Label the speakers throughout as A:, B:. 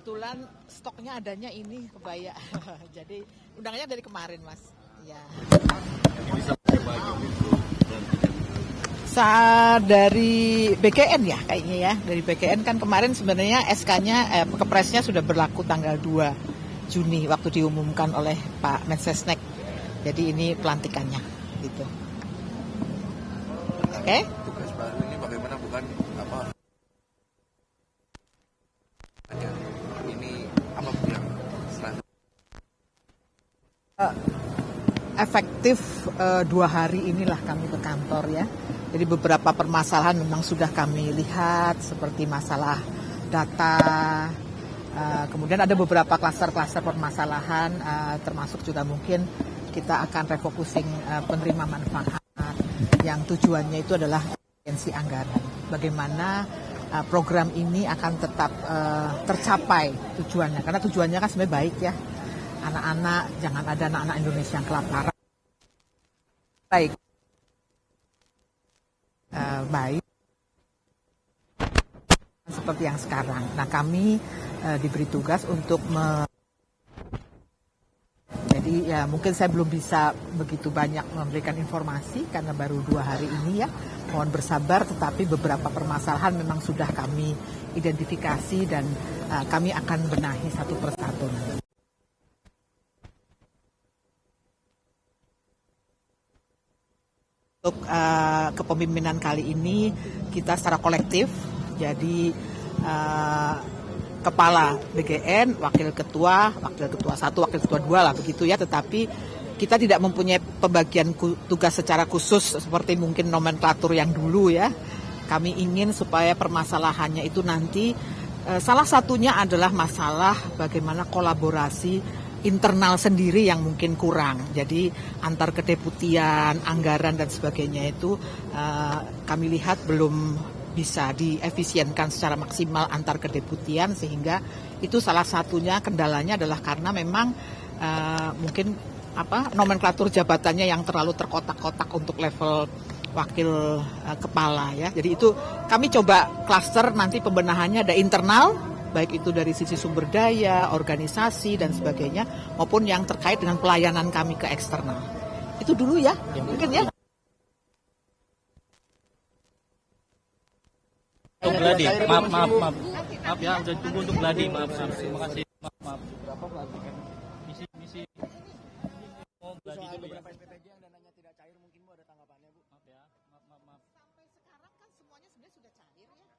A: kebetulan stoknya adanya ini kebaya. Jadi undangannya dari kemarin, Mas. Ya. Dari BKN ya kayaknya ya. Dari BKN kan kemarin sebenarnya SK-nya kepresnya sudah berlaku tanggal 2 Juni waktu diumumkan oleh Pak Mensesnek. Jadi ini pelantikannya gitu. Oke?
B: Tugas baru ini bagaimana, bukan apa? Ini apa yang
A: efektif 2 hari inilah kami ke kantor ya. Jadi beberapa permasalahan memang sudah kami lihat seperti masalah data, kemudian ada beberapa klaster-klaster permasalahan, termasuk juga mungkin kita akan refocusing penerima manfaat yang tujuannya itu adalah efisiensi anggaran. Bagaimana program ini akan tetap tercapai tujuannya, karena tujuannya kan sebenarnya baik ya. Anak-anak, jangan ada anak-anak Indonesia yang kelaparan. Baik. Baik. Seperti yang sekarang. Nah, kami diberi tugas untuk jadi ya mungkin saya belum bisa begitu banyak memberikan informasi karena baru 2 hari ini ya. Mohon bersabar, tetapi beberapa permasalahan memang sudah kami identifikasi dan kami akan benahi satu persatu. Untuk kepemimpinan kali ini kita secara kolektif, jadi kepala BGN, wakil ketua 1, wakil ketua 2 lah begitu ya, tetapi kita tidak mempunyai pembagian tugas secara khusus seperti mungkin nomenklatur yang dulu ya. Kami ingin supaya permasalahannya itu nanti salah satunya adalah masalah bagaimana kolaborasi internal sendiri yang mungkin kurang. Jadi antar kedeputian, anggaran dan sebagainya itu kami lihat belum bisa diefisienkan secara maksimal antar kedeputian, sehingga itu salah satunya kendalanya adalah karena memang mungkin nomenklatur jabatannya yang terlalu terkotak-kotak untuk level wakil kepala ya. Jadi itu kami coba klaster nanti pembenahannya ada internal, baik itu dari sisi sumber daya, organisasi, dan sebagainya, maupun yang terkait dengan pelayanan kami ke eksternal. Itu dulu ya, mungkin ya.
C: Untuk Gladi, maaf ya, udah tunggu untuk Gladi, maaf, terima kasih, maaf. Misi, oh Gladi dulu ya.
D: SPTJ yang dananya tidak cair, mungkin Bu ada tanggapannya Bu?
C: Maaf ya, maaf.
A: Sampai sekarang kan semuanya sebenarnya sudah cair ya,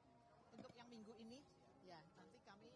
A: untuk yang minggu ini. Ya, nanti kami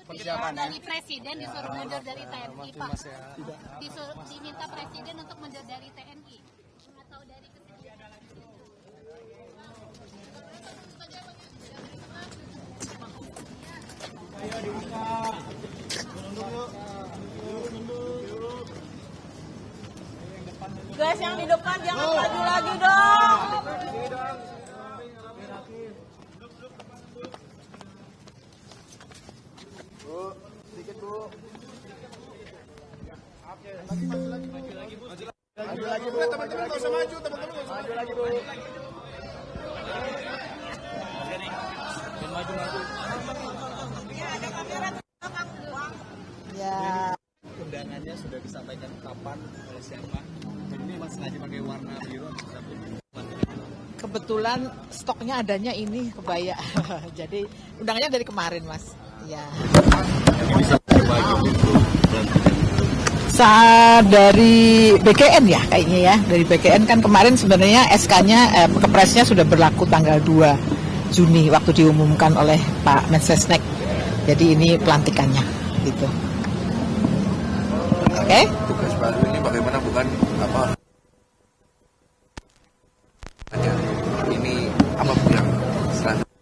E: Dari presiden disuruh mundur dari TNI, Pak. Diminta presiden untuk mundur dari TNI atau dari
F: Guys, yang di depan jangan maju lagi dong.
D: Undangannya sudah disampaikan kapan oleh siapa? Jadi ini memang sengaja pakai warna biru atau seperti
A: Kebetulan stoknya adanya ini kebaya. Jadi undangannya dari kemarin, Mas. Ya. Dari BKN ya kayaknya ya. Dari BKN kan kemarin sebenarnya SK-nya kepresnya sudah berlaku tanggal 2 Juni waktu diumumkan oleh Pak Mensesnek. Jadi ini pelantikannya gitu. Oke?
B: Tugas baru ini bagaimana bukan apa? Hanya ini apa yang selanjutnya?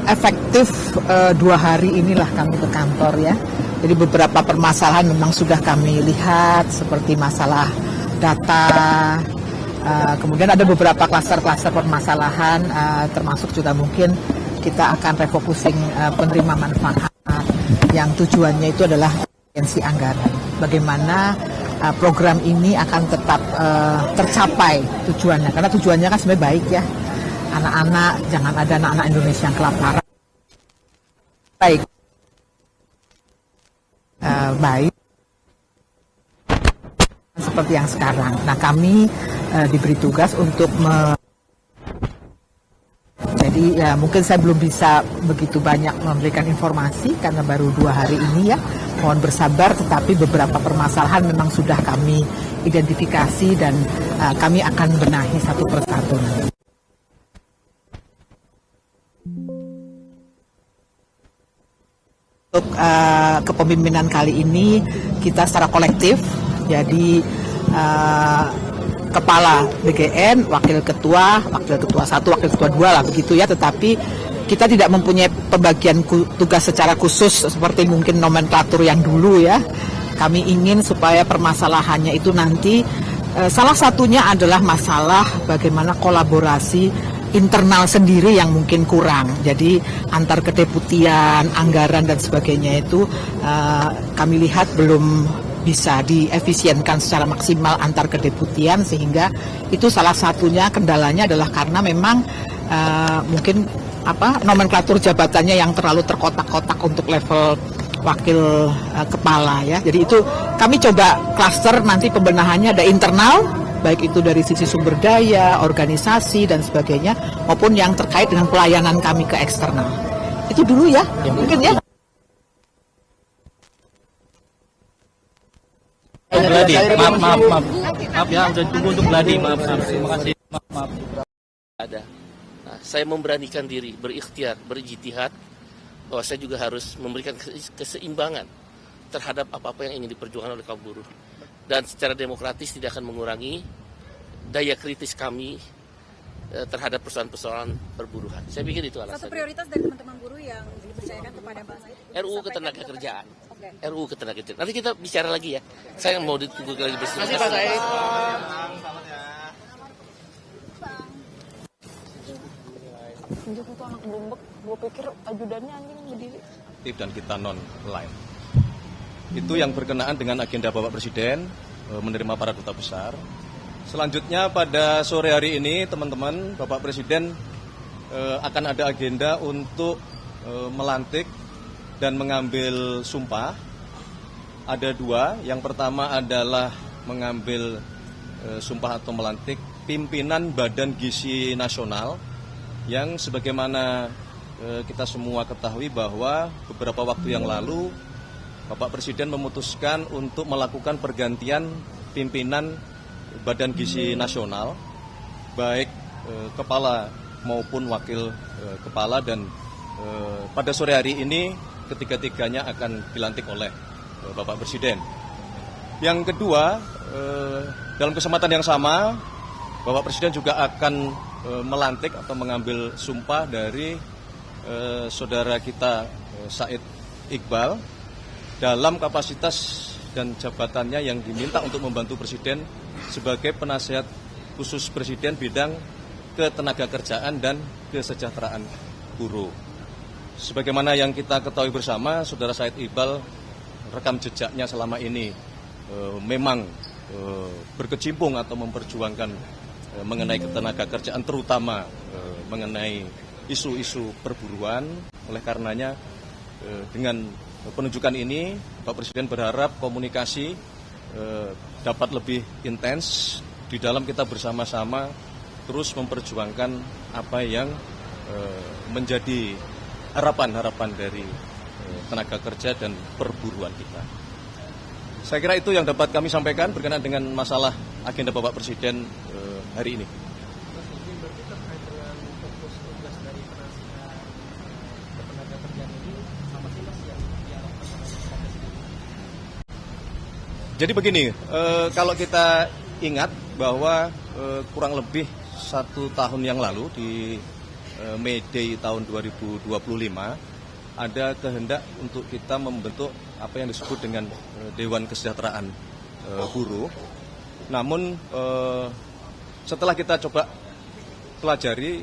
A: Efektif 2 hari inilah kami ke kantor ya. Jadi beberapa permasalahan memang sudah kami lihat seperti masalah data, kemudian ada beberapa klaster-klaster permasalahan, termasuk juga mungkin kita akan refocusing penerima manfaat yang tujuannya itu adalah efisiensi anggaran. Bagaimana program ini akan tetap tercapai tujuannya, karena tujuannya kan sebenarnya baik ya. Anak-anak, jangan ada anak-anak Indonesia yang kelaparan. Baik. Baik. Seperti yang sekarang. Nah, kami diberi tugas untuk jadi ya mungkin saya belum bisa begitu banyak memberikan informasi karena baru 2 hari ini ya. Mohon bersabar, tetapi beberapa permasalahan memang sudah kami identifikasi dan kami akan benahi satu persatu. Untuk kepemimpinan kali ini kita secara kolektif, jadi kepala BGN, wakil ketua 1, wakil ketua 2 lah begitu ya, tetapi kita tidak mempunyai pembagian tugas secara khusus seperti mungkin nomenklatur yang dulu ya. Kami ingin supaya permasalahannya itu nanti salah satunya adalah masalah bagaimana kolaborasi internal sendiri yang mungkin kurang. Jadi antar kedeputian, anggaran dan sebagainya itu kami lihat belum bisa diefisienkan secara maksimal antar kedeputian, sehingga itu salah satunya kendalanya adalah karena memang mungkin nomenklatur jabatannya yang terlalu terkotak-kotak untuk level wakil kepala ya. Jadi itu kami coba klaster nanti pembenahannya ada internal, baik itu dari sisi sumber daya, organisasi dan sebagainya, maupun yang terkait dengan pelayanan kami ke eksternal. Itu dulu ya, mungkin ya.
C: Gladi, maaf ya, udah tunggu untuk Gladi, maaf, terima kasih, maaf.
G: Ada. Nah, saya memberanikan diri, berikhtiar, berijtihad, bahwa saya juga harus memberikan keseimbangan terhadap apa-apa yang ingin diperjuangkan oleh kaum buruh. Dan secara demokratis tidak akan mengurangi daya kritis kami terhadap persoalan-persoalan perburuhan. Saya pikir itu alasannya.
F: Satu prioritas dari teman-teman buruh yang dipercayakan kepada Pak Said.
G: RUU Ketenagakerjaan. RUU Ketenagakerjaan. Nanti kita bicara lagi ya. Saya mau ditunggu lagi bersama. Terima kasih Pak Said.
F: Tunjuk itu anak bumbek, gue pikir ajudannya anjing berdiri.
H: Dan kita non-line. Itu yang berkenaan dengan agenda Bapak Presiden menerima para duta besar. Selanjutnya pada sore hari ini teman-teman, Bapak Presiden akan ada agenda untuk melantik dan mengambil sumpah. Ada 2, yang pertama adalah mengambil sumpah atau melantik pimpinan Badan Gizi Nasional, yang sebagaimana kita semua ketahui bahwa beberapa waktu yang lalu Bapak Presiden memutuskan untuk melakukan pergantian pimpinan Badan Gizi Nasional, baik kepala maupun wakil kepala, dan pada sore hari ini ketiga-tiganya akan dilantik oleh Bapak Presiden. Yang kedua, dalam kesempatan yang sama, Bapak Presiden juga akan melantik atau mengambil sumpah dari saudara kita Said Iqbal dalam kapasitas dan jabatannya yang diminta untuk membantu Presiden sebagai penasihat khusus Presiden bidang ketenagakerjaan dan kesejahteraan buruh. Sebagaimana yang kita ketahui bersama, saudara Said Iqbal rekam jejaknya selama ini memang berkecimpung atau memperjuangkan mengenai ketenagakerjaan, terutama mengenai isu-isu perburuan. Oleh karenanya dengan penunjukan ini Pak Presiden berharap komunikasi dapat lebih intens di dalam kita bersama-sama terus memperjuangkan apa yang menjadi harapan-harapan dari tenaga kerja dan perburuan kita. Saya kira itu yang dapat kami sampaikan berkenaan dengan masalah agenda Bapak Presiden hari ini. Jadi begini, kalau kita ingat bahwa kurang lebih 1 tahun yang lalu di May Day tahun 2025 ada kehendak untuk kita membentuk apa yang disebut dengan Dewan Kesejahteraan Buruh. Namun setelah kita coba pelajari,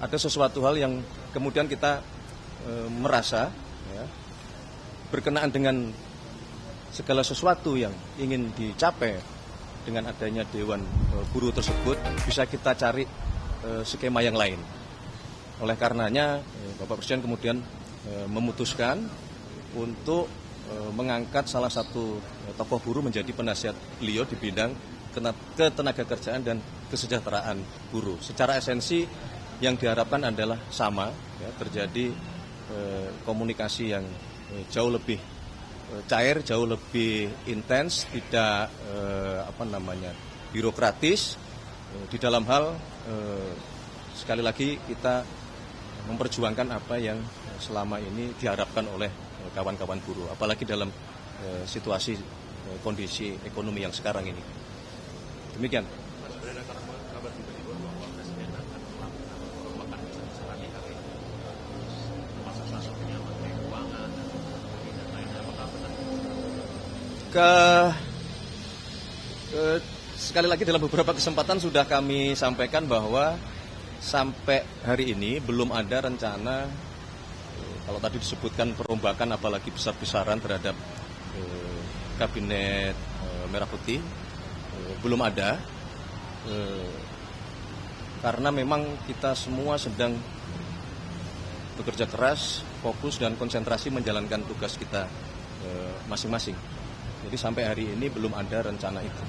H: ada sesuatu hal yang kemudian kita merasa berkenaan dengan segala sesuatu yang ingin dicapai dengan adanya Dewan Buruh tersebut bisa kita cari skema yang lain. Oleh karenanya Bapak Presiden kemudian memutuskan untuk mengangkat salah satu tokoh buruh menjadi penasihat beliau di bidang ketenagakerjaan dan kesejahteraan buruh. Secara esensi yang diharapkan adalah sama, terjadi komunikasi yang jauh lebih cair, jauh lebih intens, tidak birokratis di dalam hal sekali lagi kita memperjuangkan apa yang selama ini diharapkan oleh kawan-kawan buruh, apalagi dalam situasi kondisi ekonomi yang sekarang ini. Demikian. Sekali lagi dalam beberapa kesempatan sudah kami sampaikan bahwa sampai hari ini belum ada rencana, kalau tadi disebutkan perombakan apalagi besar-besaran terhadap kabinet Merah Putih, belum ada, karena memang kita semua sedang bekerja keras, fokus dan konsentrasi menjalankan tugas kita masing-masing. Jadi sampai hari ini belum ada rencana itu.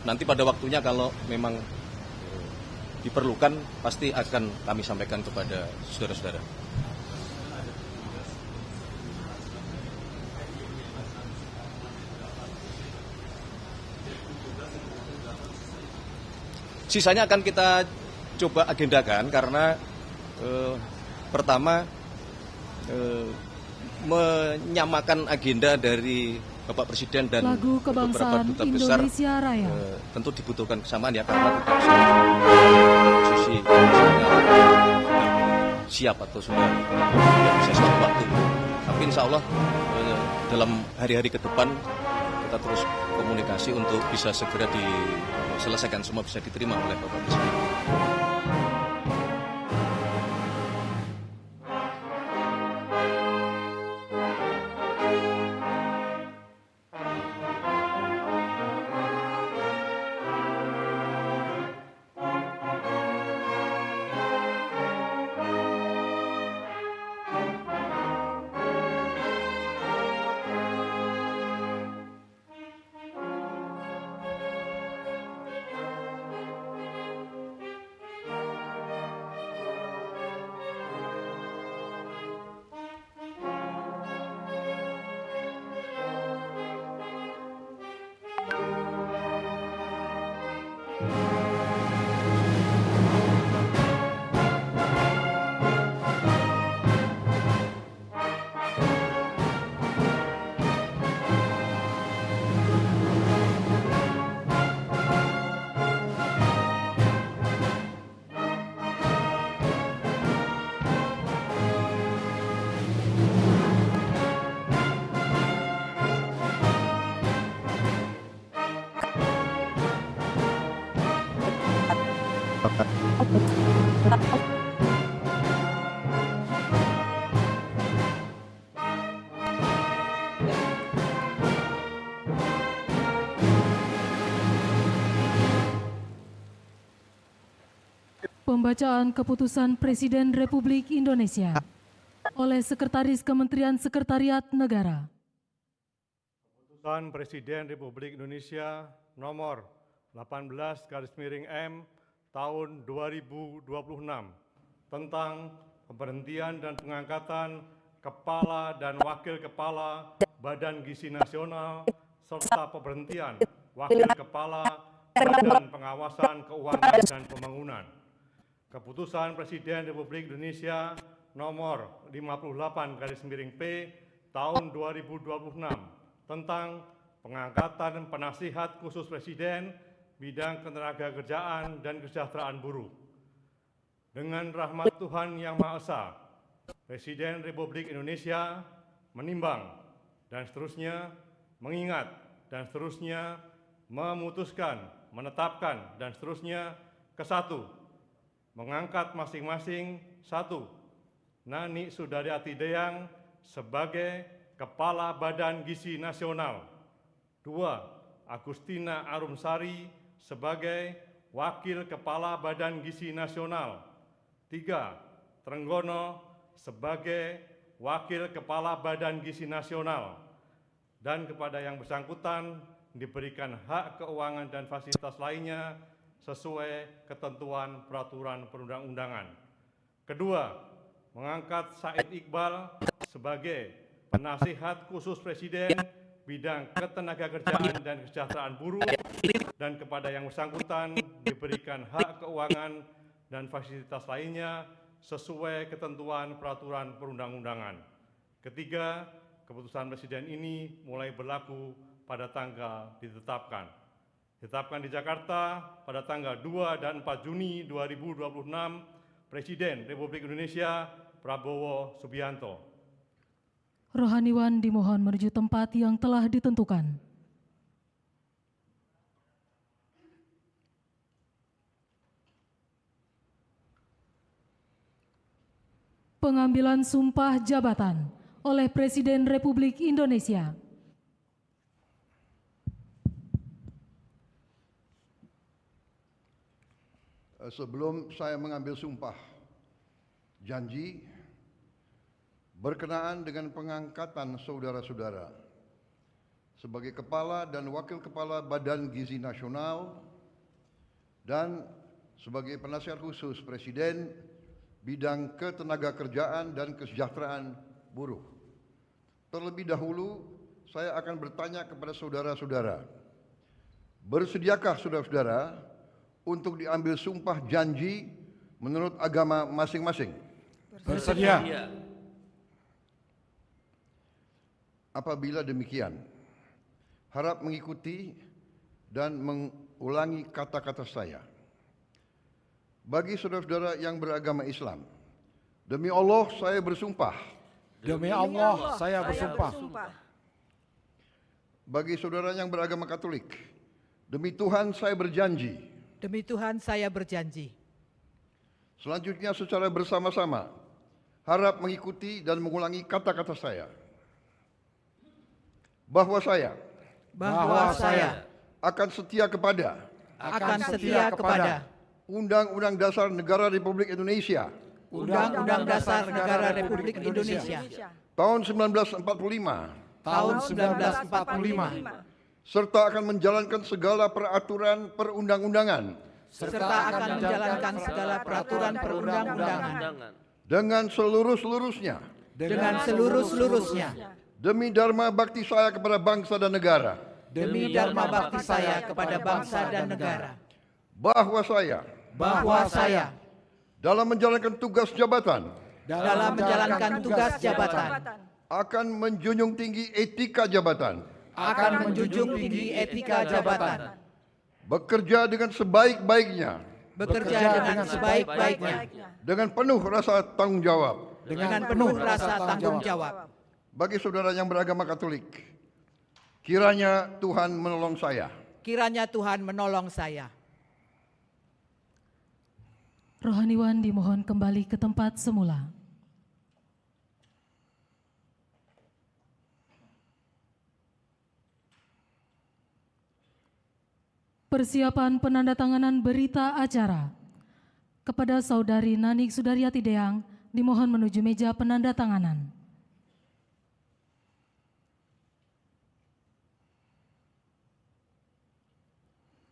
H: Nanti pada waktunya kalau memang diperlukan pasti akan kami sampaikan kepada saudara-saudara. Sisanya akan kita coba agendakan karena pertama menyamakan agenda dari Bapak Presiden dan beberapa duta besar tentu dibutuhkan kesamaan ya, karena tidak semua posisi siap atau sudah bisa sesuai waktu. Tapi insya Allah dalam hari-hari ke depan kita terus komunikasi untuk bisa segera diselesaikan, semua bisa diterima oleh Bapak Presiden.
I: Pembacaan Keputusan Presiden Republik Indonesia oleh Sekretaris Kementerian Sekretariat Negara.
J: Keputusan Presiden Republik Indonesia nomor 18/M tahun 2026 tentang pemberhentian dan pengangkatan Kepala dan Wakil Kepala Badan Gizi Nasional serta pemberhentian Wakil Kepala Badan Pengawasan Keuangan dan Pembangunan. Keputusan Presiden Republik Indonesia nomor 58/P tahun 2026 tentang pengangkatan penasihat khusus Presiden bidang ketenagakerjaan dan kesejahteraan buruh. Dengan rahmat Tuhan Yang Maha Esa, Presiden Republik Indonesia menimbang dan seterusnya mengingat dan seterusnya memutuskan, menetapkan dan seterusnya ke-1, mengangkat masing-masing 1. Nani Sudaryati Deyang sebagai Kepala Badan Gizi Nasional. 2. Agustina Arumsari sebagai Wakil Kepala Badan Gizi Nasional. 3. Trenggono sebagai Wakil Kepala Badan Gizi Nasional. Dan kepada yang bersangkutan diberikan hak keuangan dan fasilitas lainnya sesuai ketentuan peraturan perundang-undangan. Kedua, mengangkat Said Iqbal sebagai penasihat khusus Presiden bidang ketenagakerjaan dan kesejahteraan buruh, dan kepada yang bersangkutan diberikan hak keuangan dan fasilitas lainnya sesuai ketentuan peraturan perundang-undangan. Ketiga, keputusan Presiden ini mulai berlaku pada tanggal ditetapkan. Ditetapkan di Jakarta pada tanggal 2 dan 4 Juni 2026, Presiden Republik Indonesia Prabowo Subianto.
I: Rohaniwan dimohon menuju tempat yang telah ditentukan. Pengambilan sumpah jabatan oleh Presiden Republik Indonesia.
K: Sebelum saya mengambil sumpah janji berkenaan dengan pengangkatan saudara-saudara sebagai Kepala dan Wakil Kepala Badan Gizi Nasional dan sebagai penasihat khusus Presiden bidang ketenagakerjaan dan kesejahteraan buruh. Terlebih dahulu saya akan bertanya kepada saudara-saudara, bersediakah saudara-saudara untuk diambil sumpah janji menurut agama masing-masing?
L: Bersedia.
K: Apabila demikian, harap mengikuti dan mengulangi kata-kata saya. Bagi saudara-saudara yang beragama Islam, demi Allah saya bersumpah.
L: Demi Allah saya bersumpah.
K: Bagi saudara yang beragama Katolik, demi Tuhan saya berjanji.
A: Demi Tuhan saya berjanji.
K: Selanjutnya secara bersama-sama, harap mengikuti dan mengulangi kata-kata saya. Bahwa saya akan setia kepada Undang-Undang Dasar Negara Republik Indonesia.
A: Undang-Undang Dasar Negara Republik Indonesia.
K: Tahun 1945. Serta akan menjalankan segala peraturan perundang-undangan. Dengan seluruh-seluruhnya. Demi dharma bakti saya kepada bangsa dan negara. Bahwa saya dalam menjalankan tugas jabatan. Akan menjunjung tinggi etika jabatan. Bekerja dengan sebaik-baiknya. Dengan penuh rasa tanggung jawab. Bagi saudara yang beragama Katolik, kiranya Tuhan menolong saya.
I: Rohaniwan dimohon kembali ke tempat semula. Persiapan penandatanganan berita acara. Kepada Saudari Nanik Sudaryati Deang dimohon menuju meja penandatanganan.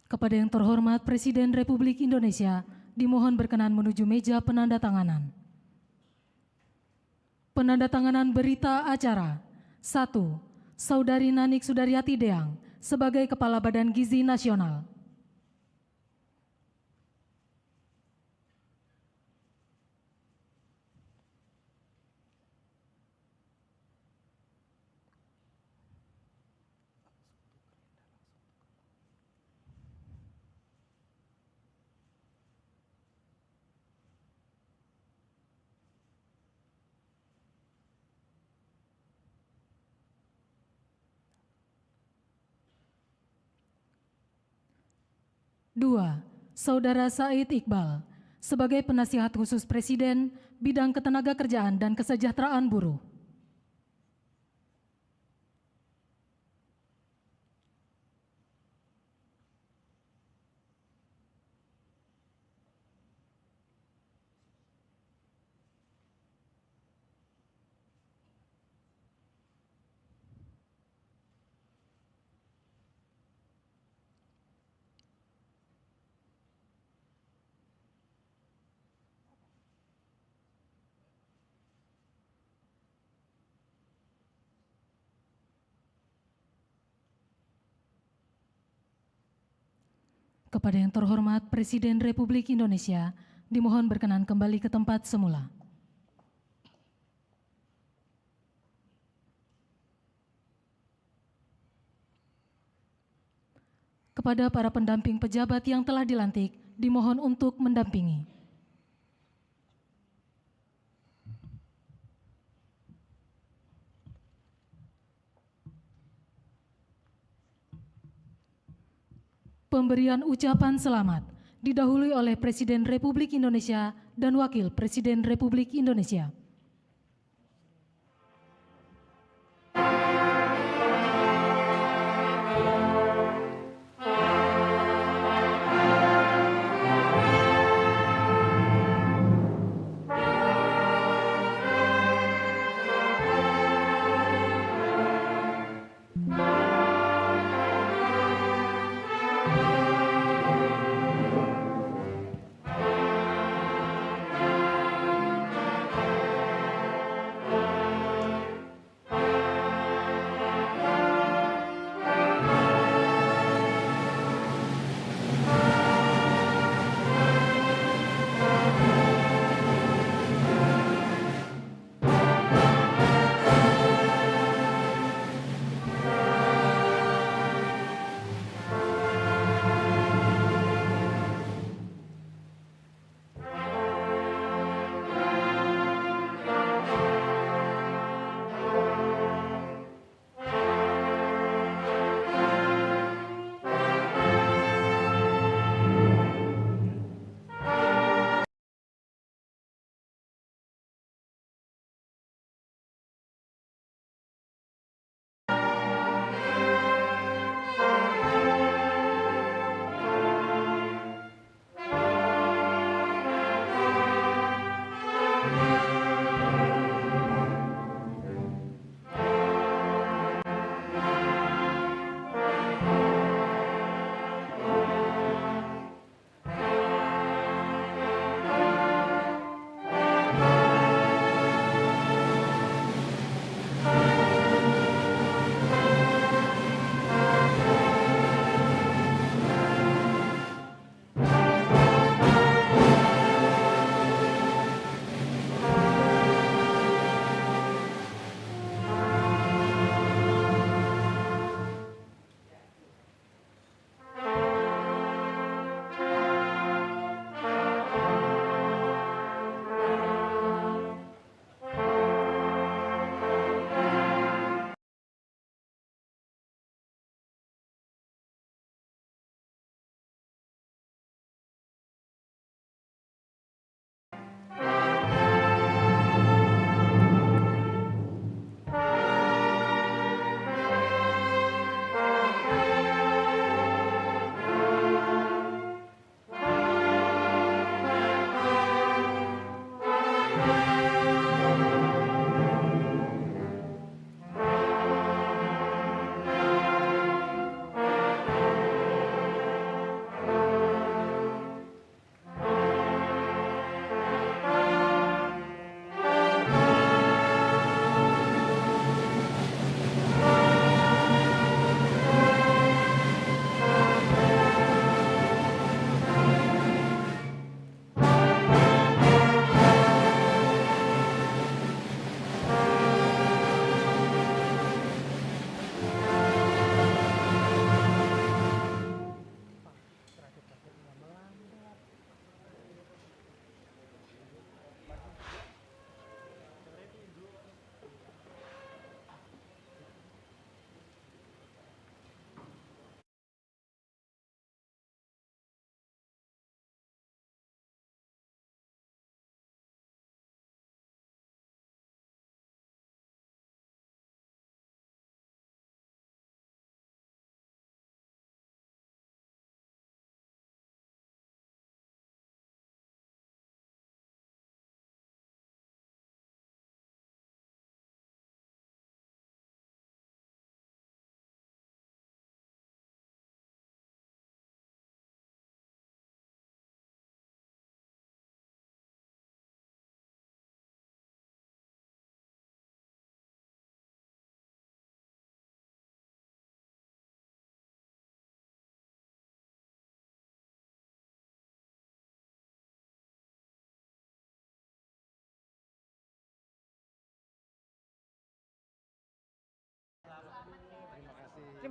I: Kepada yang terhormat Presiden Republik Indonesia dimohon berkenan menuju meja penandatanganan. Penandatanganan berita acara. 1. Saudari Nanik Sudaryati Deang sebagai Kepala Badan Gizi Nasional. Dua, Saudara Said Iqbal sebagai Penasihat Khusus Presiden Bidang Ketenagakerjaan dan Kesejahteraan Buruh. Kepada yang terhormat Presiden Republik Indonesia, dimohon berkenan kembali ke tempat semula. Kepada para pendamping pejabat yang telah dilantik, dimohon untuk mendampingi. Pemberian ucapan selamat didahului oleh Presiden Republik Indonesia dan Wakil Presiden Republik Indonesia.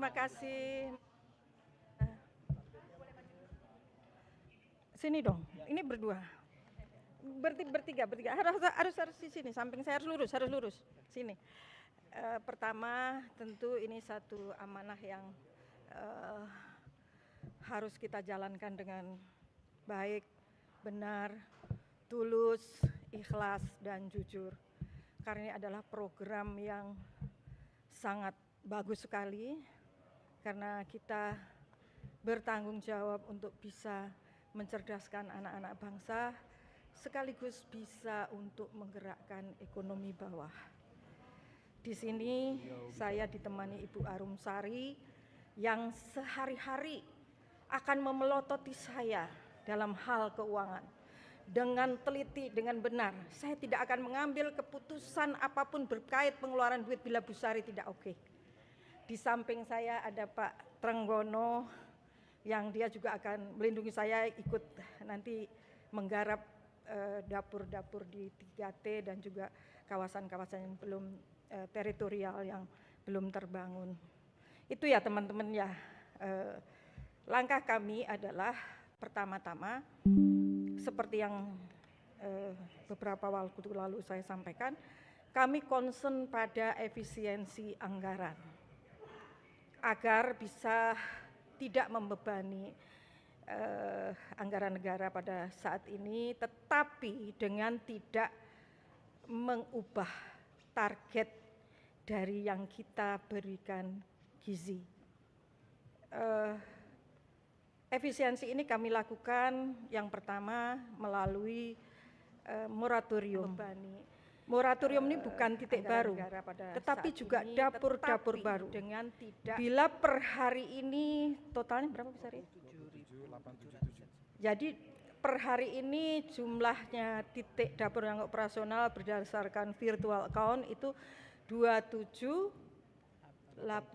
M: Terima kasih. Sini dong, ini berdua. Bertiga. Harus di sini, samping saya harus lurus. Sini. Pertama, tentu ini satu amanah yang harus kita jalankan dengan baik, benar, tulus, ikhlas, dan jujur. Karena ini adalah program yang sangat bagus sekali, karena kita bertanggung jawab untuk bisa mencerdaskan anak-anak bangsa, sekaligus bisa untuk menggerakkan ekonomi bawah. Di sini saya ditemani Ibu Arumsari yang sehari-hari akan memelototi saya dalam hal keuangan. Dengan teliti, dengan benar, saya tidak akan mengambil keputusan apapun berkait pengeluaran duit bila Bu Sari tidak oke. Di samping saya ada Pak Trenggono, yang dia juga akan melindungi saya, ikut nanti menggarap dapur-dapur di 3T dan juga kawasan-kawasan yang belum teritorial yang belum terbangun. Itu ya teman-teman ya. Langkah kami adalah pertama-tama seperti yang beberapa waktu lalu saya sampaikan, kami concern pada efisiensi anggaran agar bisa tidak membebani anggaran negara pada saat ini, tetapi dengan tidak mengubah target dari yang kita berikan gizi. Efisiensi ini kami lakukan yang pertama melalui moratorium. Moratorium ini bukan titik baru, tetapi juga dapur-dapur baru. Dengan tidak, bila per hari ini totalnya berapa Bu Sari? 7.877. Jadi per hari ini jumlahnya titik dapur yang operasional berdasarkan virtual account itu 27.877.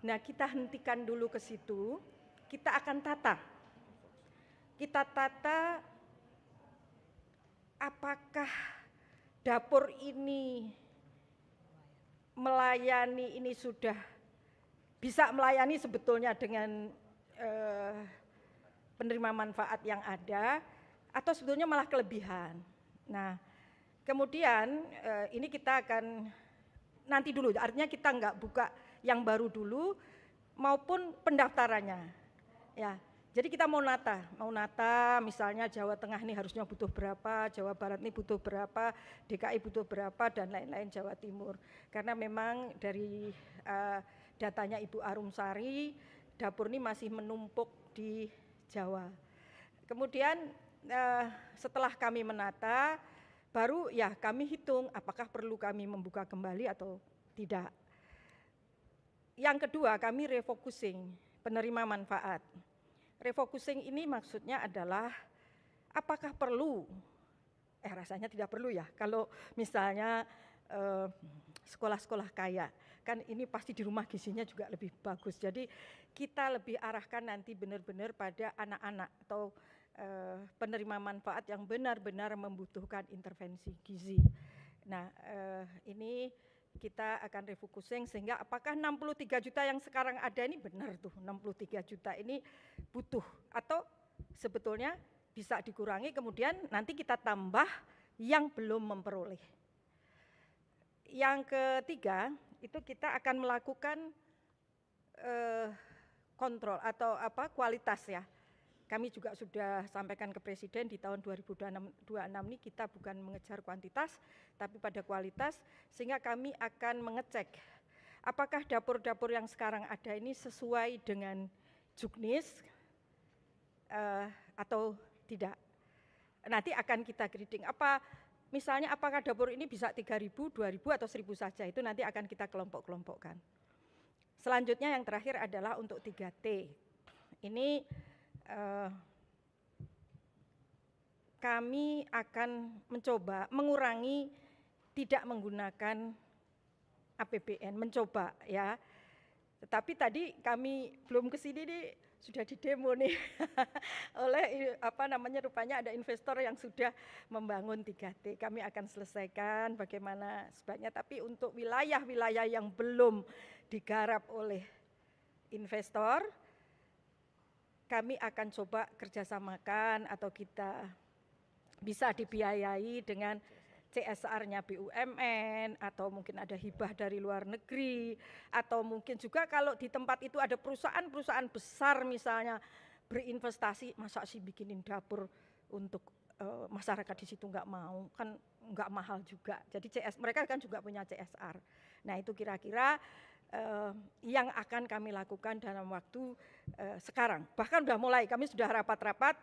M: Nah, kita hentikan dulu ke situ. Kita akan tata. Kita tata apakah dapur ini melayani, ini sudah bisa melayani sebetulnya dengan penerima manfaat yang ada, atau sebetulnya malah kelebihan. Nah, kemudian ini kita akan nanti dulu, artinya kita nggak buka yang baru dulu maupun pendaftarannya. Ya, jadi kita mau nata misalnya Jawa Tengah ini harusnya butuh berapa, Jawa Barat ini butuh berapa, DKI butuh berapa, dan lain-lain, Jawa Timur. Karena memang dari datanya Ibu Arumsari, dapur ini masih menumpuk di Jawa. Kemudian setelah kami menata, baru ya kami hitung apakah perlu kami membuka kembali atau tidak. Yang kedua, kami refocusing penerima manfaat. Refocusing ini maksudnya adalah apakah perlu, rasanya tidak perlu ya, kalau misalnya sekolah-sekolah kaya, kan ini pasti di rumah gizinya juga lebih bagus. Jadi kita lebih arahkan nanti benar-benar pada anak-anak atau penerima manfaat yang benar-benar membutuhkan intervensi gizi. Nah, ini kita akan refocusing sehingga apakah 63 juta yang sekarang ada ini benar tuh 63 juta ini butuh atau sebetulnya bisa dikurangi, kemudian nanti kita tambah yang belum memperoleh. Yang ketiga, itu kita akan melakukan kontrol atau kualitas ya. Kami juga sudah sampaikan ke Presiden di tahun 2026 ini kita bukan mengejar kuantitas, tapi pada kualitas, sehingga kami akan mengecek apakah dapur-dapur yang sekarang ada ini sesuai dengan Juknis atau tidak. Nanti akan kita grading. Misalnya apakah dapur ini bisa 3.000, 2.000 atau 1.000 saja, itu nanti akan kita kelompok-kelompokkan. Selanjutnya yang terakhir adalah untuk 3T. Ini kami akan mencoba mengurangi tidak menggunakan APBN, mencoba ya. Tetapi tadi kami belum ke sini nih, sudah didemo nih oleh rupanya ada investor yang sudah membangun 3T. Kami akan selesaikan bagaimana sebaiknya, tapi untuk wilayah-wilayah yang belum digarap oleh investor, kami akan coba kerjasamakan atau kita bisa dibiayai dengan CSR-nya BUMN, atau mungkin ada hibah dari luar negeri, atau mungkin juga kalau di tempat itu ada perusahaan-perusahaan besar misalnya berinvestasi, masa sih bikinin dapur untuk masyarakat di situ nggak mau, kan nggak mahal juga. Jadi mereka kan juga punya CSR. Nah itu kira-kira yang akan kami lakukan dalam waktu sekarang. Bahkan sudah mulai, kami sudah rapat-rapat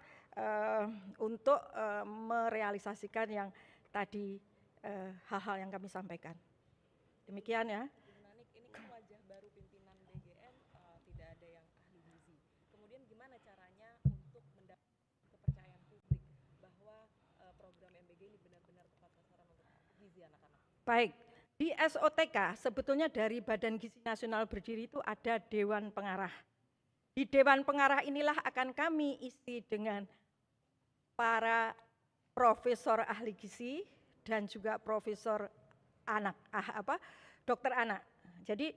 M: untuk merealisasikan yang tadi hal-hal yang kami sampaikan. Demikian ya.
F: Ini kan wajah baru pimpinan BGN, tidak ada yang ahli gizi. Kemudian gimana caranya untuk mendapat kepercayaan publik bahwa program MBG ini benar-benar tepat sasaran untuk gizi anak-anak?
M: Baik. Di SOTK sebetulnya dari Badan Gizi Nasional berdiri itu ada Dewan Pengarah. Di Dewan Pengarah inilah akan kami isi dengan para profesor ahli gizi dan juga profesor dokter anak. Jadi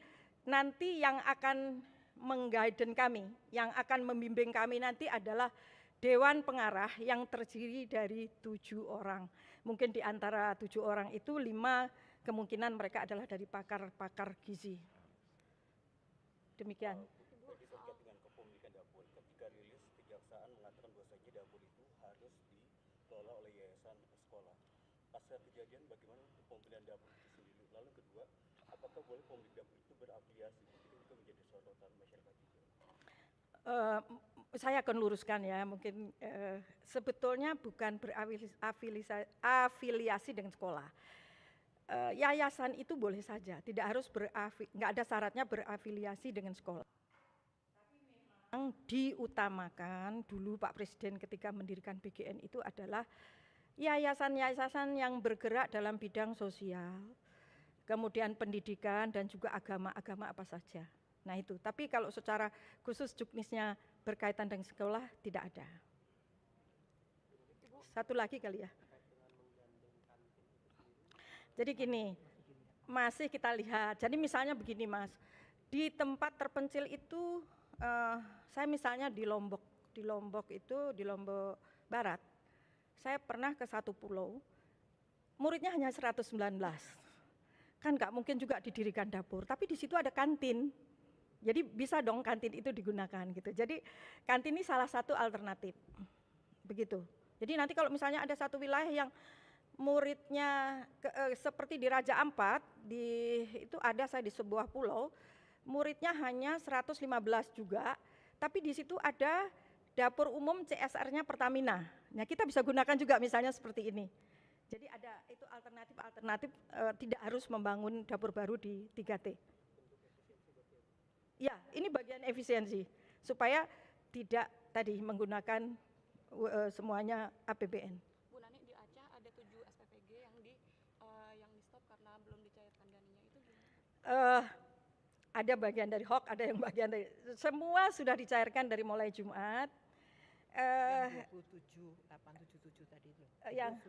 M: nanti yang akan mengguiden kami, yang akan membimbing kami nanti adalah Dewan Pengarah yang terdiri dari 7 orang. Mungkin di antara 7 orang itu 5 kemungkinan mereka adalah dari pakar-pakar gizi. Demikian.
N: Terkait dengan kepemilikan dapur, ketika rilis kejaksaan mengatakan bahwasanya dapur itu harus dikelola oleh yayasan sekolah. Pasca kejadian bagaimana untuk pembelian dapur itu sendiri? Lalu kedua, apakah boleh pemilik dapur itu berafiliasi? Itu juga menjadi sorotan masyarakat juga.
M: Saya akan luruskan ya, mungkin sebetulnya bukan berafiliasi dengan sekolah. Yayasan itu boleh saja, tidak harus nggak ada syaratnya berafiliasi dengan sekolah. Tapi memang diutamakan dulu Pak Presiden ketika mendirikan BGN itu adalah yayasan-yayasan yang bergerak dalam bidang sosial, kemudian pendidikan dan juga agama-agama apa saja. Nah itu, tapi kalau secara khusus juknisnya berkaitan dengan sekolah tidak ada. Satu lagi kali ya. Jadi gini, masih kita lihat, jadi misalnya begini Mas, di tempat terpencil itu, saya misalnya di Lombok Barat, saya pernah ke satu pulau, muridnya hanya 119, kan nggak mungkin juga didirikan dapur, tapi di situ ada kantin, jadi bisa dong kantin itu digunakan gitu. Jadi kantin ini salah satu alternatif, begitu. Jadi nanti kalau misalnya ada satu wilayah yang muridnya seperti di Raja Ampat, itu ada saya di sebuah pulau, muridnya hanya 115 juga, tapi di situ ada dapur umum CSR-nya Pertamina. Nah kita bisa gunakan juga misalnya seperti ini. Jadi ada itu alternatif tidak harus membangun dapur baru di 3T. Ya ini bagian efisiensi, supaya tidak tadi menggunakan semuanya APBN. Ada bagian dari HOK, ada yang bagian dari semua sudah dicairkan dari mulai Jumat.
A: Yang 27877 tadi itu.
M: Yang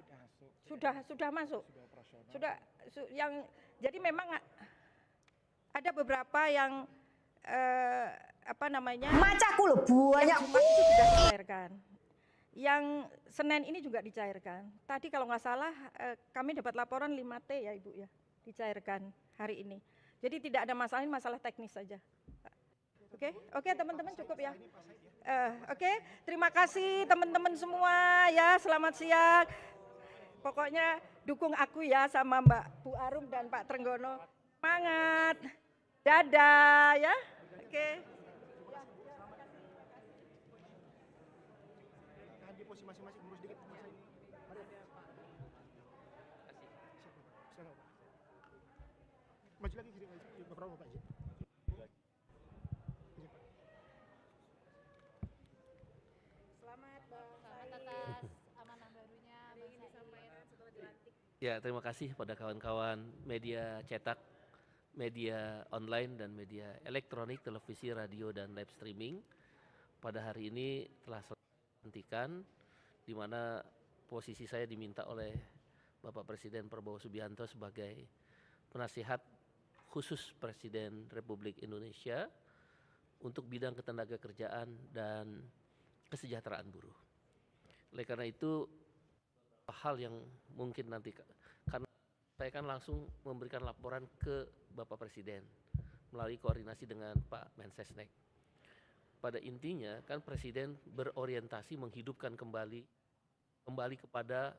M: sudah masuk. Jadi memang ada beberapa yang
O: macaku loh banyak
M: Jumat itu sudah dicairkan. Yang Senin ini juga dicairkan. Tadi kalau nggak salah kami dapat laporan 5T ya Ibu ya, dicairkan hari ini. Jadi tidak ada masalah, ini masalah teknis saja. Oke teman-teman cukup ya. Terima kasih teman-teman semua ya, selamat siang. Pokoknya dukung aku ya sama Mbak Bu Arum dan Pak Trenggono. Semangat. Dadah ya. Oke.
P: Di posisi masing-masing urus dikit. Maju lagi kiri beberapa Pak.
E: Selamat atas amanah barunya Bang Said setelah dilantik.
G: Ya, terima kasih pada kawan-kawan media cetak, media online dan media elektronik, televisi, radio dan live streaming. Pada hari ini telah dilantikan, di mana posisi saya diminta oleh Bapak Presiden Prabowo Subianto sebagai penasihat khusus Presiden Republik Indonesia untuk bidang ketenagakerjaan dan kesejahteraan buruh. Oleh karena itu, hal yang mungkin nanti, karena saya kan langsung memberikan laporan ke Bapak Presiden melalui koordinasi dengan Pak Mensesnek. Pada intinya kan Presiden berorientasi menghidupkan kembali kepada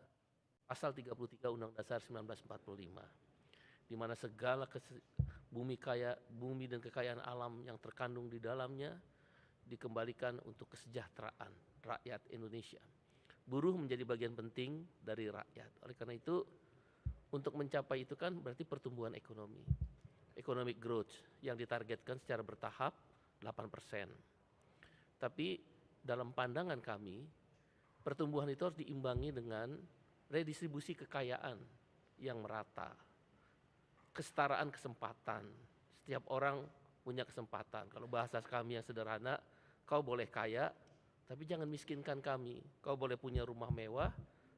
G: pasal 33 Undang-Undang Dasar 1945, di mana segala bumi dan kekayaan alam yang terkandung di dalamnya dikembalikan untuk kesejahteraan rakyat Indonesia. Buruh menjadi bagian penting dari rakyat. Oleh karena itu, untuk mencapai itu kan berarti pertumbuhan ekonomi. Economic growth yang ditargetkan secara bertahap 8%. Tapi dalam pandangan kami, pertumbuhan itu harus diimbangi dengan redistribusi kekayaan yang merata. Kesetaraan kesempatan. Setiap orang punya kesempatan. Kalau bahasa kami yang sederhana, kau boleh kaya, tapi jangan miskinkan kami. Kau boleh punya rumah mewah,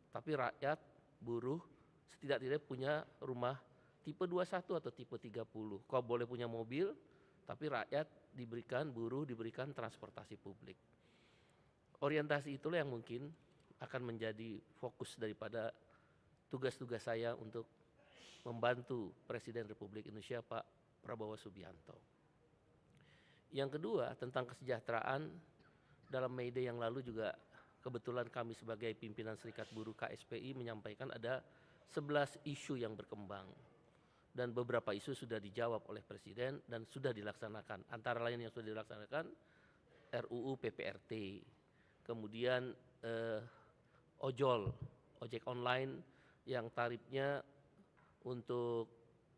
G: tapi rakyat, buruh, setidak-tidaknya punya rumah tipe 21 atau tipe 30. Kau boleh punya mobil, tapi rakyat buruh diberikan transportasi publik. Orientasi itulah yang mungkin akan menjadi fokus daripada tugas-tugas saya untuk membantu Presiden Republik Indonesia Pak Prabowo Subianto. Yang kedua, tentang kesejahteraan, dalam May Day yang lalu juga kebetulan kami sebagai pimpinan Serikat Buruh KSPI menyampaikan ada 11 isu yang berkembang. Dan beberapa isu sudah dijawab oleh Presiden dan sudah dilaksanakan. Antara lain yang sudah dilaksanakan, RUU PPRT, kemudian ojek online yang tarifnya untuk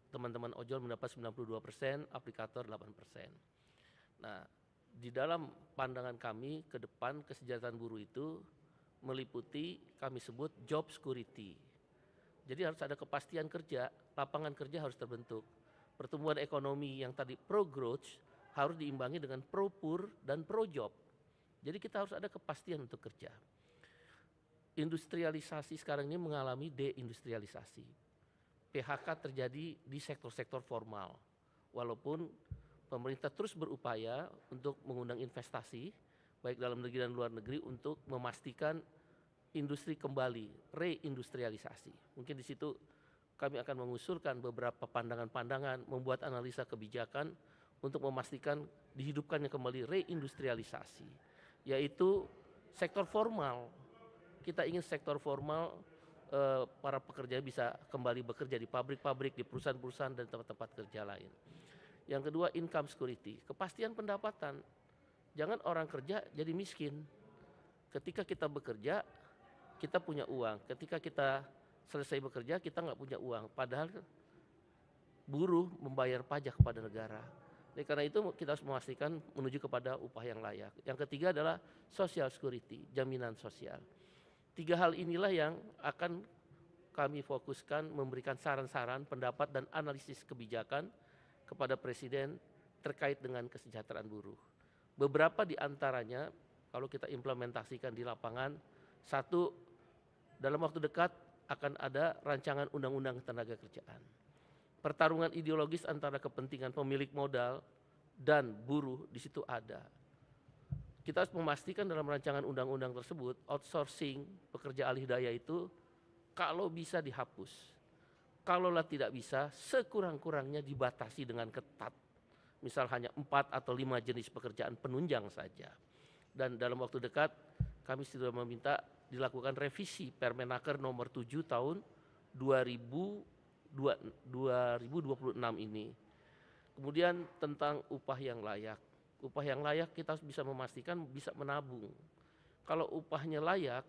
G: teman-teman ojol mendapat 92%, aplikator 8%. Nah, di dalam pandangan kami ke depan kesejahteraan buruh itu meliputi kami sebut job security. Jadi harus ada kepastian kerja, lapangan kerja harus terbentuk. Pertumbuhan ekonomi yang tadi pro growth harus diimbangi dengan pro pur dan pro job. Jadi kita harus ada kepastian untuk kerja. Industrialisasi sekarang ini mengalami deindustrialisasi. PHK terjadi di sektor-sektor formal. Walaupun pemerintah terus berupaya untuk mengundang investasi, baik dalam negeri dan luar negeri, untuk memastikan industri kembali, reindustrialisasi. Mungkin di situ kami akan mengusulkan beberapa pandangan-pandangan, membuat analisa kebijakan untuk memastikan dihidupkannya kembali reindustrialisasi, yaitu sektor formal. Kita ingin sektor formal, para pekerja bisa kembali bekerja di pabrik-pabrik, di perusahaan-perusahaan dan tempat-tempat kerja lain. Yang kedua, income security, kepastian pendapatan. Jangan orang kerja jadi miskin. Ketika kita bekerja, kita punya uang. Ketika kita selesai bekerja, kita nggak punya uang. Padahal buruh membayar pajak kepada negara. Oleh karena itu kita harus memastikan menuju kepada upah yang layak. Yang ketiga adalah social security, jaminan sosial. 3 hal inilah yang akan kami fokuskan memberikan saran-saran, pendapat dan analisis kebijakan kepada Presiden terkait dengan kesejahteraan buruh. Beberapa di antaranya kalau kita implementasikan di lapangan, satu, dalam waktu dekat akan ada rancangan undang-undang tenaga kerjaan. Pertarungan ideologis antara kepentingan pemilik modal dan buruh di situ ada. Kita harus memastikan dalam rancangan undang-undang tersebut, outsourcing pekerja alih daya itu kalau bisa dihapus. Kalaulah tidak bisa, sekurang-kurangnya dibatasi dengan ketat. Misal hanya 4 atau 5 jenis pekerjaan penunjang saja. Dan dalam waktu dekat kami sudah meminta dilakukan revisi Permenaker nomor 7 tahun 2026 ini. Kemudian tentang upah yang layak. Upah yang layak kita harus bisa memastikan bisa menabung. Kalau upahnya layak,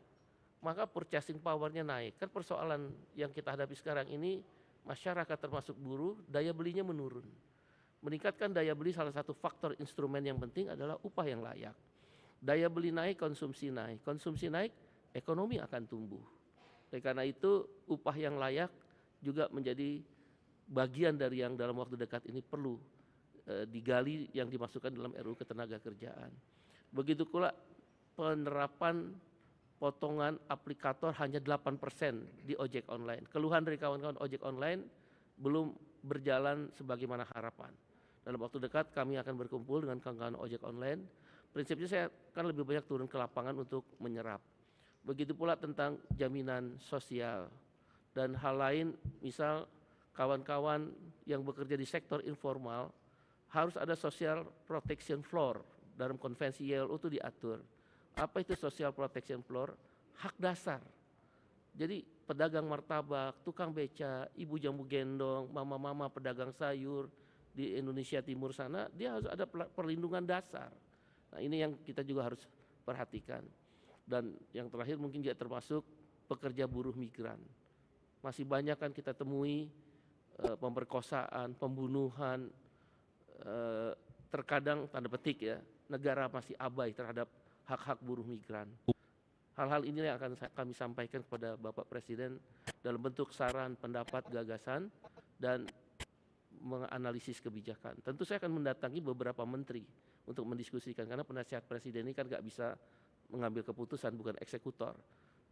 G: maka purchasing power-nya naik. Kan persoalan yang kita hadapi sekarang ini, masyarakat termasuk buruh, daya belinya menurun. Meningkatkan daya beli salah satu faktor instrumen yang penting adalah upah yang layak. Daya beli naik, konsumsi naik. Konsumsi naik, ekonomi akan tumbuh. Oleh karena itu, upah yang layak juga menjadi bagian dari yang dalam waktu dekat ini perlu digali yang dimasukkan dalam RUU Ketenagakerjaan. Begitu pula penerapan potongan aplikator hanya 8% di ojek online. Keluhan dari kawan-kawan ojek online belum berjalan sebagaimana harapan. Dalam waktu dekat kami akan berkumpul dengan kawan-kawan ojek online. Prinsipnya saya akan lebih banyak turun ke lapangan untuk menyerap. Begitu pula tentang jaminan sosial dan hal lain, misal kawan-kawan yang bekerja di sektor informal harus ada social protection floor. Dalam konvensi ILO itu diatur. Apa itu social protection floor? Hak dasar. Jadi pedagang martabak, tukang beca, ibu jambu gendong, mama-mama pedagang sayur di Indonesia Timur sana, dia harus ada perlindungan dasar. Nah, ini yang kita juga harus perhatikan. Dan yang terakhir mungkin juga termasuk pekerja buruh migran. Masih banyak kan kita temui pemerkosaan, pembunuhan, terkadang tanda petik ya, negara masih abai terhadap hak-hak buruh migran. Hal-hal ini yang akan kami sampaikan kepada Bapak Presiden dalam bentuk saran, pendapat, gagasan, dan menganalisis kebijakan. Tentu saya akan mendatangi beberapa menteri untuk mendiskusikan, karena penasihat presiden ini kan nggak bisa mengambil keputusan, bukan eksekutor.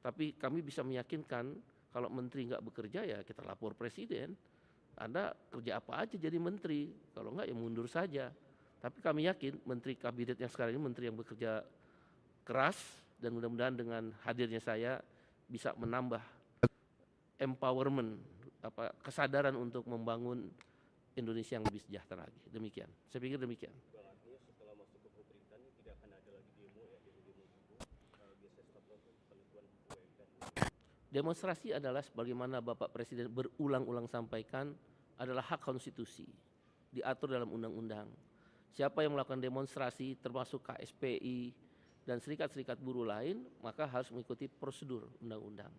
G: Tapi kami bisa meyakinkan kalau menteri nggak bekerja ya kita lapor presiden. Anda kerja apa aja jadi menteri, kalau nggak ya mundur saja. Tapi kami yakin menteri kabinet yang sekarang ini menteri yang bekerja keras, dan mudah-mudahan dengan hadirnya saya bisa menambah empowerment, kesadaran untuk membangun Indonesia yang lebih sejahtera lagi. Demikian, saya pikir demikian.
N: Artinya setelah masuk ke pemerintahan ini tidak akan ada lagi demo ya, demo biasa stop penentuan UMR.
G: Demonstrasi adalah sebagaimana Bapak Presiden berulang-ulang sampaikan adalah hak konstitusi, diatur dalam undang-undang. Siapa yang melakukan demonstrasi termasuk KSPI dan serikat-serikat buruh lain, maka harus mengikuti prosedur undang-undang.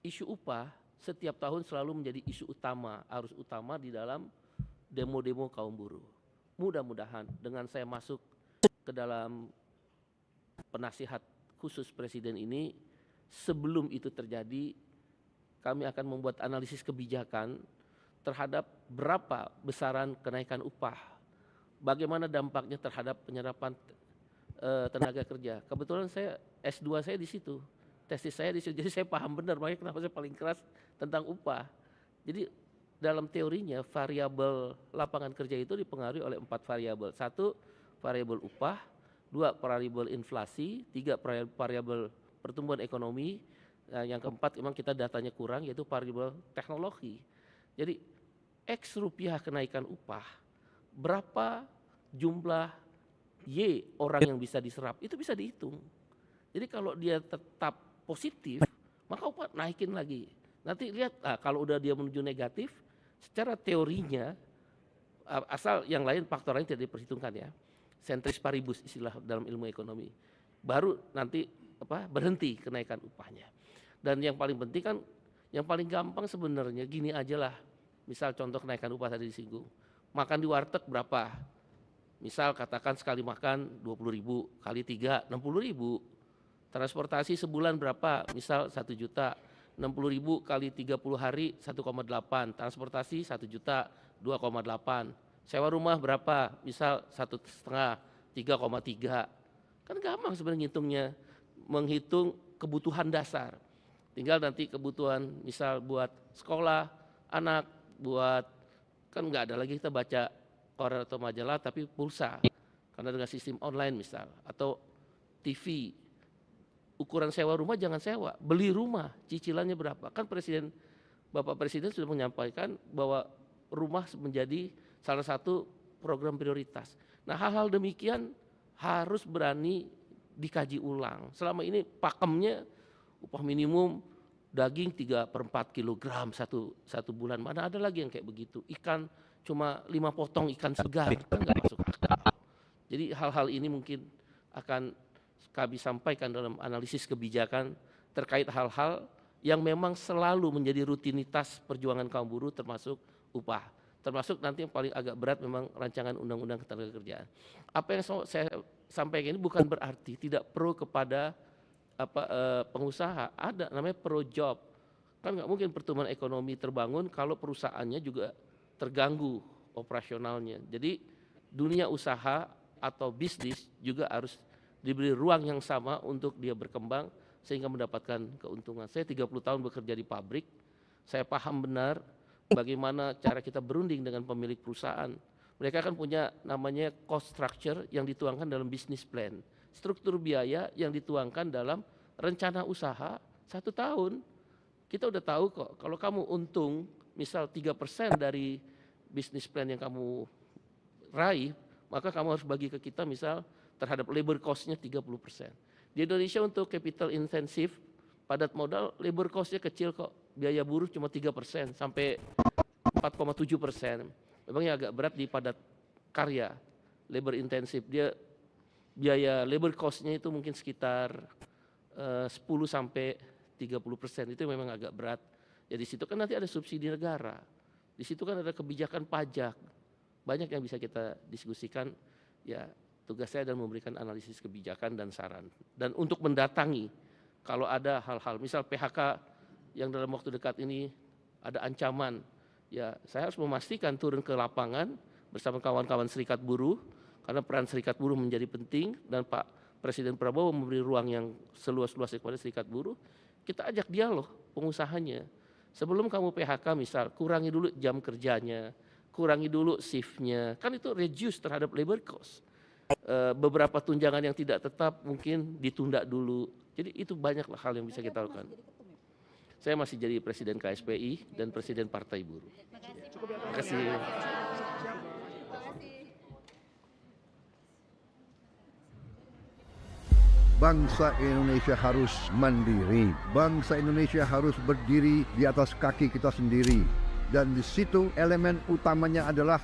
G: Isu upah setiap tahun selalu menjadi isu utama, arus utama di dalam demo-demo kaum buruh. Mudah-mudahan dengan saya masuk ke dalam penasihat khusus presiden ini, sebelum itu terjadi, kami akan membuat analisis kebijakan terhadap berapa besaran kenaikan upah, bagaimana dampaknya terhadap penyerapan tenaga kerja. Kebetulan saya S2 saya di situ, tesis saya di situ, jadi saya paham benar makanya kenapa saya paling keras tentang upah. Jadi dalam teorinya variabel lapangan kerja itu dipengaruhi oleh 4 variabel. 1 variabel upah, 2 variabel inflasi, 3 variabel pertumbuhan ekonomi, yang keempat memang kita datanya kurang yaitu variabel teknologi. Jadi X rupiah kenaikan upah, berapa jumlah Y orang yang bisa diserap, itu bisa dihitung. Jadi kalau dia tetap positif, maka upah naikin lagi. Nanti lihat, kalau udah dia menuju negatif, secara teorinya, asal yang lain faktor lain tidak diperhitungkan ya, centris paribus istilah dalam ilmu ekonomi, baru nanti berhenti kenaikan upahnya. Dan yang paling penting kan, yang paling gampang sebenarnya gini aja lah. Misal contoh kenaikan upah tadi disinggung, makan di warteg berapa? Misal katakan sekali makan 20.000 kali 3 60.000. Transportasi sebulan berapa? Misal 1 juta. 60.000 kali 30 hari 1,8. Transportasi 1 juta 2,8. Sewa rumah berapa? Misal 1,5 3,3. Kan gampang sebenarnya ngitungnya, menghitung kebutuhan dasar. Tinggal nanti kebutuhan misal buat sekolah anak, buat kan nggak ada lagi kita baca koran atau majalah tapi pulsa karena dengan sistem online misal, atau TV. Ukuran sewa rumah jangan sewa, beli rumah cicilannya berapa. Kan Bapak Presiden sudah menyampaikan bahwa rumah menjadi salah satu program prioritas. Nah, hal-hal demikian harus berani dikaji ulang. Selama ini pakemnya upah minimum daging 3/4 kilogram satu bulan, mana ada lagi yang kayak begitu. Ikan cuma 5 potong ikan segar, kan nggak masuk akal. Jadi hal-hal ini mungkin akan kami sampaikan dalam analisis kebijakan terkait hal-hal yang memang selalu menjadi rutinitas perjuangan kaum buruh, termasuk upah. Termasuk nanti yang paling agak berat memang rancangan undang-undang ketenagakerjaan. Apa yang saya sampaikan ini bukan berarti tidak pro kepada pengusaha, ada namanya pro job. Kan nggak mungkin pertumbuhan ekonomi terbangun kalau perusahaannya juga terganggu operasionalnya. Jadi dunia usaha atau bisnis juga harus diberi ruang yang sama untuk dia berkembang sehingga mendapatkan keuntungan. Saya 30 tahun bekerja di pabrik, saya paham benar bagaimana cara kita berunding dengan pemilik perusahaan. Mereka kan punya namanya cost structure yang dituangkan dalam business plan. Struktur biaya yang dituangkan dalam rencana usaha 1 tahun. Kita udah tahu kok, kalau kamu untung misal 3% dari business plan yang kamu raih, maka kamu harus bagi ke kita misal terhadap labor cost-nya 30%. Di Indonesia untuk capital intensif, padat modal, labor cost-nya kecil kok. Biaya buruh cuma 3% sampai 4,7%. Memangnya agak berat di padat karya, labor intensif. Dia biaya labor cost-nya itu mungkin sekitar 10 sampai 30%. Itu memang agak berat. Ya di situ kan nanti ada subsidi negara. Di situ kan ada kebijakan pajak. Banyak yang bisa kita diskusikan. Ya, tugas saya adalah memberikan analisis kebijakan dan saran. Dan untuk mendatangi kalau ada hal-hal, misal PHK yang dalam waktu dekat ini ada ancaman, ya saya harus memastikan turun ke lapangan bersama kawan-kawan serikat buruh, karena peran serikat buruh menjadi penting, dan Pak Presiden Prabowo memberi ruang yang seluas-luasnya kepada serikat buruh. Kita ajak dialog pengusahanya. Sebelum kamu PHK misal, kurangi dulu jam kerjanya, kurangi dulu shift-nya, kan itu reduce terhadap labor cost. Beberapa tunjangan yang tidak tetap mungkin ditunda dulu. Jadi itu banyak hal yang bisa kita lakukan. Saya masih jadi Presiden KSPI dan Presiden Partai Buruh. Terima kasih.
K: Bangsa Indonesia harus mandiri. Bangsa Indonesia harus berdiri di atas kaki kita sendiri. Dan di situ elemen utamanya adalah